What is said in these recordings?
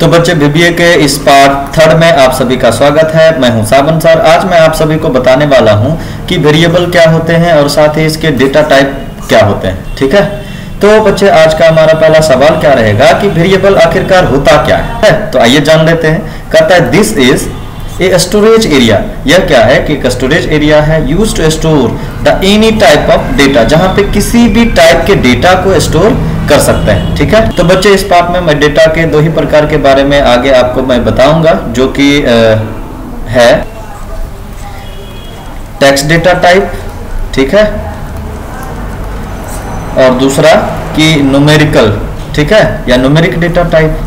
तो बच्चे बीबीए के इस पार्ट थर्ड में आप सभी का स्वागत है। मैं हूं साबन सर। आज मैं आप सभी को बताने वाला हूं कि वेरिएबल क्या होते हैं और साथ ही इसके डेटा टाइप क्या होते हैं। ठीक है, तो बच्चे आज का हमारा पहला सवाल क्या रहेगा कि वेरिएबल आखिरकार होता क्या है। तो आइए जान लेते हैं। कहता है this is a storage area. यह क्या है कि एक स्टोरेज एरिया है used to store the any type of data, जहां पे किसी भी टाइप के डेटा को स्टोर कर सकते हैं। ठीक है, तो बच्चे इस पार्ट में मैं डेटा के दो ही प्रकार के बारे में आगे आपको मैं बताऊंगा, जो कि है टेक्स्ट डेटा टाइप, ठीक है, और दूसरा कि न्यूमेरिकल, ठीक है, या न्यूमेरिक डेटा टाइप।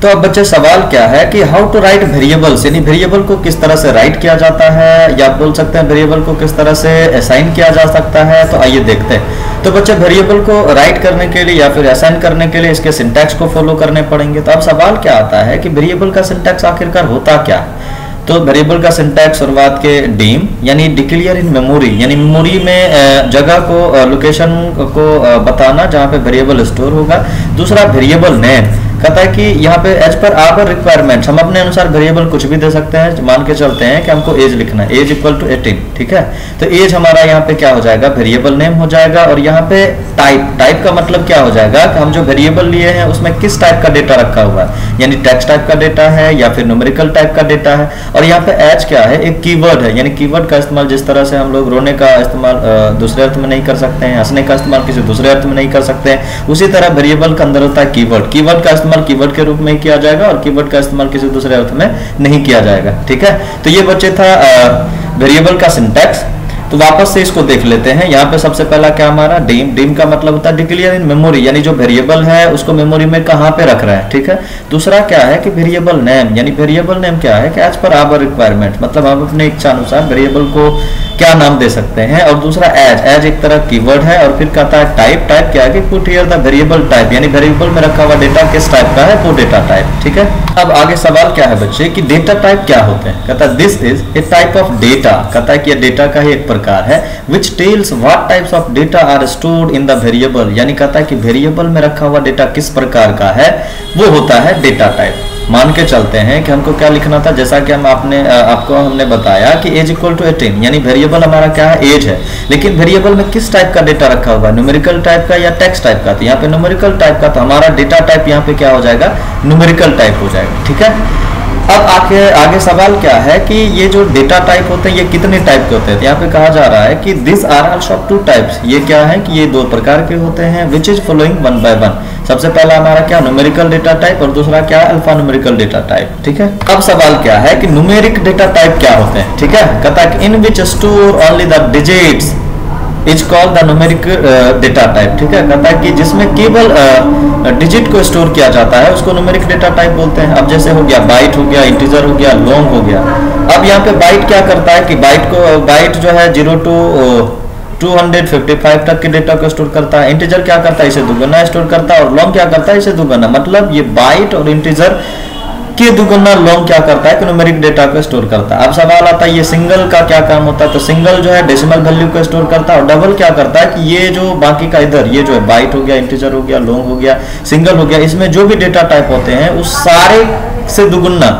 तो अब बच्चे सवाल क्या है कि हाउ टू राइट वेरिएबल्स, यानी वेरिएबल को किस तरह से राइट किया जाता है, या बोल सकते हैं वेरिएबल को किस तरह से असाइन किया जा सकता है। तो आइए देखते हैं। तो बच्चे वेरिएबल को राइट करने के लिए या फिर असाइन करने के लिए इसके सिंटैक्स को फॉलो करने पड़ेंगे। तो अब सवाल क्या आता है कि वेरिएबल का सिंटैक्स आखिरकार होता क्या है। तो वेरिएबल का सिंटैक्स शुरुआत के डीम यानी डिक्लेयर इन मेमोरी, यानी मेमोरी में जगह को, लोकेशन को बताना जहां पे वेरिएबल स्टोर होगा। दूसरा वेरिएबल नेम, कहता है कि यहाँ पे एज पर आवर रिक्वायरमेंट हम अपने अनुसार वेरिएबल कुछ भी दे सकते हैं। मान के चलते हैं कि हमको एज लिखना है, एज इक्वल टू 18, ठीक है, तो एज हमारा यहाँ पे क्या हो जाएगा, वेरिएबल नेम हो जाएगा। और यहाँ पे टाइप का मतलब क्या हो जाएगा कि हम जो वेरिएबल लिए हैं उसमें किस टाइप का डेटा रखा हुआ है, यानी टेक्स्ट टाइप का डेटा है या फिर न्यूमेरिकल टाइप का डेटा है। और यहाँ पे एज क्या है, एक कीवर्ड है, यानी कीवर्ड का इस्तेमाल जिस तरह से हम लोग रोने का इस्तेमाल दूसरे अर्थ में नहीं कर सकते हैं, हंसने का इस्तेमाल किसी दूसरे अर्थ में नहीं कर सकते हैं, उसी तरह वेरिएबल के अंदर होता है कीवर्ड। कीवर्ड का इस्तेमाल कीवर्ड के रूप में किया जाएगा और कीवर्ड का इस्तेमाल किसी दूसरे अर्थ में नहीं किया जाएगा। ठीक है, तो ये बच्चे था वेरिएबल का सिंटैक्स। तो वापस से इसको देख लेते हैं। यहाँ पे सबसे पहला क्या हमारा डीम का मतलब होता है डिक्लेयर इन मेमोरी, यानी जो वेरिएबल है उसको मेमोरी में कहाँ पे रख रहा है। ठीक है, दूसरा क्या है कि वेरिएबल नेम, यानी वेरिएबल नेम क्या है कि एज पर आवर रिक्वायरमेंट, मतलब हम अपने इच्छा अनुसार वेरिएबल को क्या नाम दे सकते हैं। और दूसरा एज एक तरह कीवर्ड है। और फिर कहता है टाइप क्या है कि put here the variable type, यानी वेरिएबल में रखा हुआ डेटा किस टाइप का है, वो डेटा टाइप। ठीक है, अब आगे सवाल क्या है बच्चे कि डेटा टाइप क्या होते हैं। कहता है this is A type of data, कहता है कि डेटा का ही एक प्रकार है which tells what types of data are stored in the variable, यानी कहता है कि वेरिएबल में रखा हुआ डेटा किस प्रकार का है, वो होता है डेटा टाइप। मान के चलते हैं कि हमको क्या लिखना था, जैसा कि आपको हमने बताया कि एज इक्वल टू 18, यानी वेरिएबल हमारा क्या है, एज है, लेकिन वेरिएबल में किस टाइप का डेटा रखा हुआ है, न्यूमेरिकल टाइप का या टेक्स्ट टाइप का। तो यहाँ पे न्यूमेरिकल टाइप का, तो हमारा डेटा टाइप यहाँ पे क्या हो जाएगा, न्यूमेरिकल टाइप हो जाएगा। ठीक है, अब आगे सवाल क्या है कि ये जो डेटा टाइप होते हैं ये कितने टाइप के होते हैं। तो यहाँ पे कहा जा रहा है कि this are also of two types, ये क्या है कि ये दो प्रकार के होते हैं, which is following one by one. सबसे पहला हमारा क्या, न्यूमेरिकल डेटा टाइप, और दूसरा क्या, अल्फा न्यूमेरिकल डेटा टाइप। ठीक है, अब सवाल क्या है कि न्यूमेरिक डेटा टाइप क्या होते हैं। ठीक है, कहता है in which store only the digits is called the numeric data type. ठीक है, कहता है कि जिसमें केवल डिजिट को स्टोर किया जाता है उसको न्यूमेरिक डेटा टाइप बोलते हैं। अब जैसे हो गया बाइट, हो गया इंटीजर, हो गया लॉन्ग, हो गया। अब यहाँ पे बाइट क्या करता है कि बाइट जो है 0 to 255 तक के डेटा को स्टोर करता है। इंटीजर क्या करता है, इसे दुगुना स्टोर करता है। और लॉन्ग क्या करता है, इसे दुगुना। मतलब ये बाइट और इंटीजर के दुगुना लॉन्ग क्या करता है कि न्यूमेरिक डेटा को स्टोर करता है। अब सवाल आता है ये सिंगल का क्या काम होता है। तो सिंगल जो है डेसिमल वैल्यू को स्टोर करता है, और डबल क्या करता है कि ये जो बाकी का इधर ये जो है बाइट हो गया, इंटीजर हो गया, लॉन्ग हो गया, सिंगल हो गया, इसमें जो भी डेटा टाइप होते हैं उस सारे से दुगुना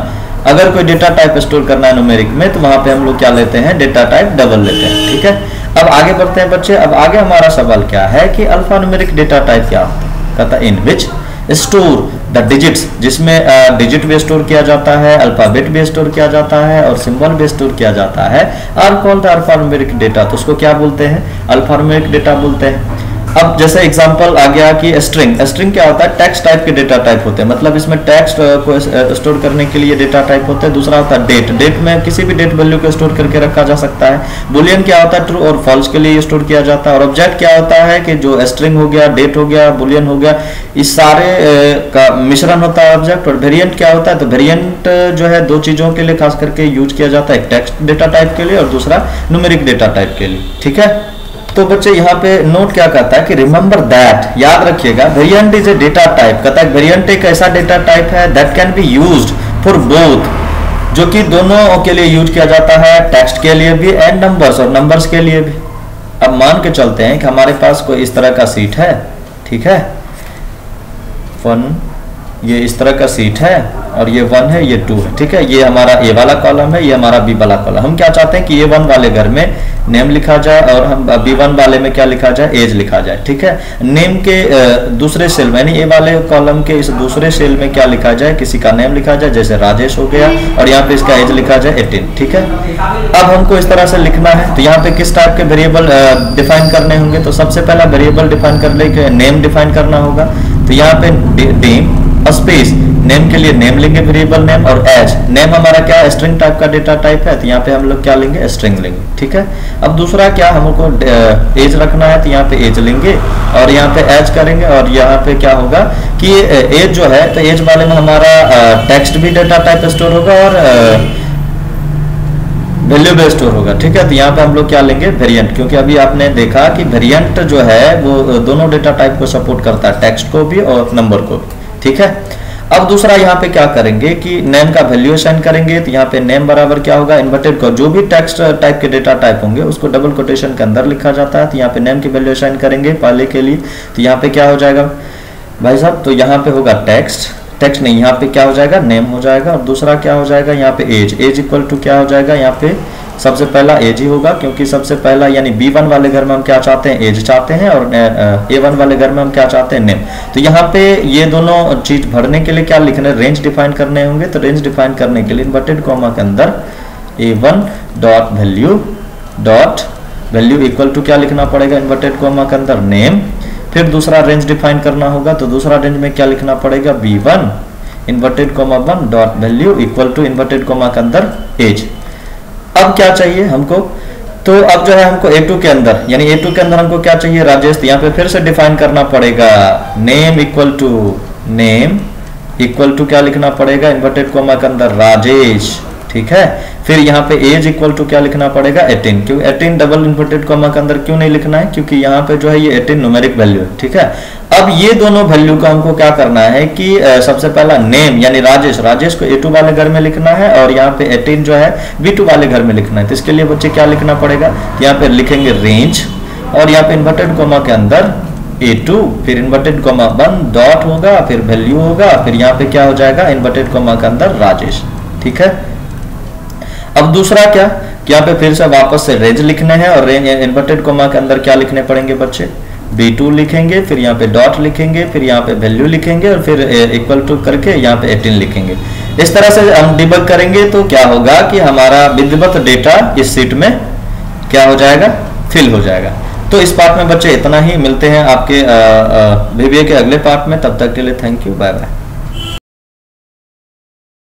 अगर कोई डेटा टाइप स्टोर करना है न्यूमेरिक में, तो वहां पे हम लोग क्या लेते हैं, डेटा टाइप डबल लेते हैं। ठीक है, अब आगे बढ़ते हैं बच्चे। अब आगे हमारा सवाल क्या है कि अल्फा न्यूमेरिक डेटा टाइप क्या होता है। कहता है in which store the digits, जिसमें डिजिट भी स्टोर किया जाता है, अल्फाबेट भी स्टोर किया जाता है, और सिंबल भी स्टोर किया जाता है, आर कॉल्ड अल्फान्यूमेरिक डेटा। तो उसको क्या बोलते हैं, अल्फान्यूमेरिक डेटा बोलते हैं। अब जैसे एग्जांपल आ गया कि स्ट्रिंग क्या होता है, टेक्स्ट टाइप के डेटा टाइप होते हैं, मतलब इसमें टेक्स्ट को स्टोर करने के लिए डेटा टाइप होते हैं। दूसरा होता है डेट में किसी भी डेट वैल्यू को स्टोर करके रखा जा सकता है। बुलियन क्या होता है, ट्रू और फॉल्स के लिए स्टोर किया जाता है। और ऑब्जेक्ट क्या होता है कि जो स्ट्रिंग हो गया, डेट हो गया, बुलियन हो गया, इस सारे का मिश्रण होता है ऑब्जेक्ट। और वेरिएंट क्या होता है, तो वेरिएंट जो है दो चीजों के लिए खास करके यूज किया जाता है, एक टेक्स्ट डेटा टाइप के लिए और दूसरा न्यूमेरिक डेटा टाइप के लिए। ठीक है, तो बच्चे यहाँ पे नोट क्या कहता है कि रिमेंबर दैट, याद रखिएगा, variant is a data type. कहता है वेरिएंट एक ऐसा डेटा टाइप है that can be used for both, जो कि दोनों के लिए यूज किया जाता है, टेक्स्ट के लिए भी एंड नंबर्स, और नंबर्स के लिए भी। अब मान के चलते हैं कि हमारे पास कोई इस तरह का सीट है, ठीक है, 1, ये इस तरह का सीट है और ये 1 है, ये 2 है, ठीक है। ये हमारा ए वाला कॉलम है, ये हमारा बी वाला कॉलम। हम क्या चाहते हैं कि ए 1 वाले घर में नेम लिखा जाए और हम बी 1 वाले में क्या लिखा जाए, एज लिखा जाए, ठीक है। नेम के दूसरे सेल में, यानी ए वाले कॉलम के इस दूसरे सेल में क्या लिखा जाए, किसी का नेम लिखा जाए, जैसे राजेश हो गया, और यहाँ पे इसका एज लिखा जाए 18, ठीक है। अब हमको इस तरह से लिखना है, तो यहाँ पे किस टाइप के वेरिएबल डिफाइन करने होंगे। तो सबसे पहला वेरिएबल डिफाइन कर ले, नेम डिफाइन करना होगा। तो यहाँ पे नेम स्पेस, नेम के लिए नेम लेंगे, वेरिएबल नेम, और एज, नेम हमारा क्या है, स्ट्रिंग टाइप का डेटा टाइप है, तो यहाँ पे हम लोग क्या लेंगे, स्ट्रिंग लेंगे, ठीक है। अब दूसरा क्या, हमको एज रखना है, तो यहाँ पे एज लेंगे और यहाँ पे एज करेंगे, और यहाँ पे क्या होगा कि एज जो है, तो एज वाले में हमारा टेक्स्ट भी डेटा टाइप स्टोर होगा और वैल्यू भी स्टोर होगा, ठीक है। तो यहाँ पे हम लोग क्या लेंगे, वेरिएंट, क्योंकि अभी आपने देखा कि वेरिएंट जो है वो दोनों डेटा टाइप को सपोर्ट करता है, टेक्स्ट को भी और नंबर को भी, ठीक है। अब दूसरा यहाँ पे क्या करेंगे कि नेम का वैल्यू असाइन करेंगे। तो यहाँ पे नेम बराबर क्या होगा, इन्वर्टेड को जो भी टेक्स्ट टाइप के डेटा टाइप होंगे उसको डबल कोटेशन के अंदर लिखा जाता है। तो यहाँ पे नेम की वैल्यू असाइन करेंगे पहले के लिए। तो यहाँ पे क्या हो जाएगा भाई साहब, तो यहाँ पे होगा टेक्स्ट नहीं, यहाँ पे क्या हो जाएगा, नेम हो जाएगा। और दूसरा क्या हो जाएगा, यहाँ पे एज इक्वल टू क्या हो जाएगा, यहाँ पे सबसे पहला एज ही होगा, क्योंकि सबसे पहला यानी B1 वाले घर में हम क्या चाहते हैं, एज चाहते हैं, और A1 वाले घर में हम क्या चाहते हैं, नेम। तो यहाँ पे ये दोनों चीज भरने के लिए क्या लिखना है, रेंज डिफाइन करने होंगे। तो रेंज डिफाइन करने के लिए इन्वर्टेड कॉमा के अंदर A1 dot value equal to क्या लिखना पड़ेगा, इन्वर्टेड कॉमा के अंदर नेम। फिर दूसरा रेंज डिफाइन करना होगा, तो दूसरा रेंज में क्या लिखना पड़ेगा, B1 inverted comma 1 dot value equal to inverted comma के अंदर एज। अब क्या चाहिए हमको, तो अब जो है हमको A2 के अंदर, यानी A2 के अंदर हमको क्या चाहिए, राजेश। तो यहाँ पे फिर से डिफाइन करना पड़ेगा, नेम इक्वल टू क्या लिखना पड़ेगा, इन्वर्टेड कॉमा के अंदर राजेश, ठीक है। फिर यहाँ पे एज इक्वल टू क्या लिखना पड़ेगा, 18। क्यों 18 डबल इन्वर्टेड कॉमा के अंदर क्यों नहीं लिखना है, क्योंकि यहाँ पे जो है ये 18 न्यूमेरिक वैल्यू है, ठीक है। अब ये दोनों वैल्यू का हमको क्या करना है कि सबसे पहला नेम यानी राजेश को A2 वाले घर में लिखना है, और यहाँ पे 18 जो है B2 वाले घर में लिखना है। तो इसके लिए बच्चे क्या लिखना पड़ेगा, यहाँ पे लिखेंगे रेंज, और यहाँ पे इन्वर्टेड कॉमा के अंदर A2, फिर इन्वर्टेड कॉमा 1 डॉट होगा, फिर वैल्यू होगा, फिर यहाँ पे क्या हो जाएगा, इन्वर्टेड कॉमा के अंदर राजेश, ठीक है। अब दूसरा क्या, यहाँ पे फिर से वापस से रेंज लिखने हैं, और रेंज इन्वर्टेड कॉमा के अंदर क्या लिखने पड़ेंगे बच्चे, B2 लिखेंगे, फिर यहाँ पे डॉट लिखेंगे, फिर यहाँ पे वैल्यू लिखेंगे, और फिर इक्वल टू करके यहाँ पे 18 लिखेंगे। इस तरह से हम डिबग करेंगे तो क्या होगा कि हमारा विधिवत डेटा इस सीट में क्या हो जाएगा, फिल हो जाएगा। तो इस पार्ट में बच्चे इतना ही, मिलते हैं आपके VBA के अगले पार्ट में। तब तक के लिए थैंक यू, बाय बाय।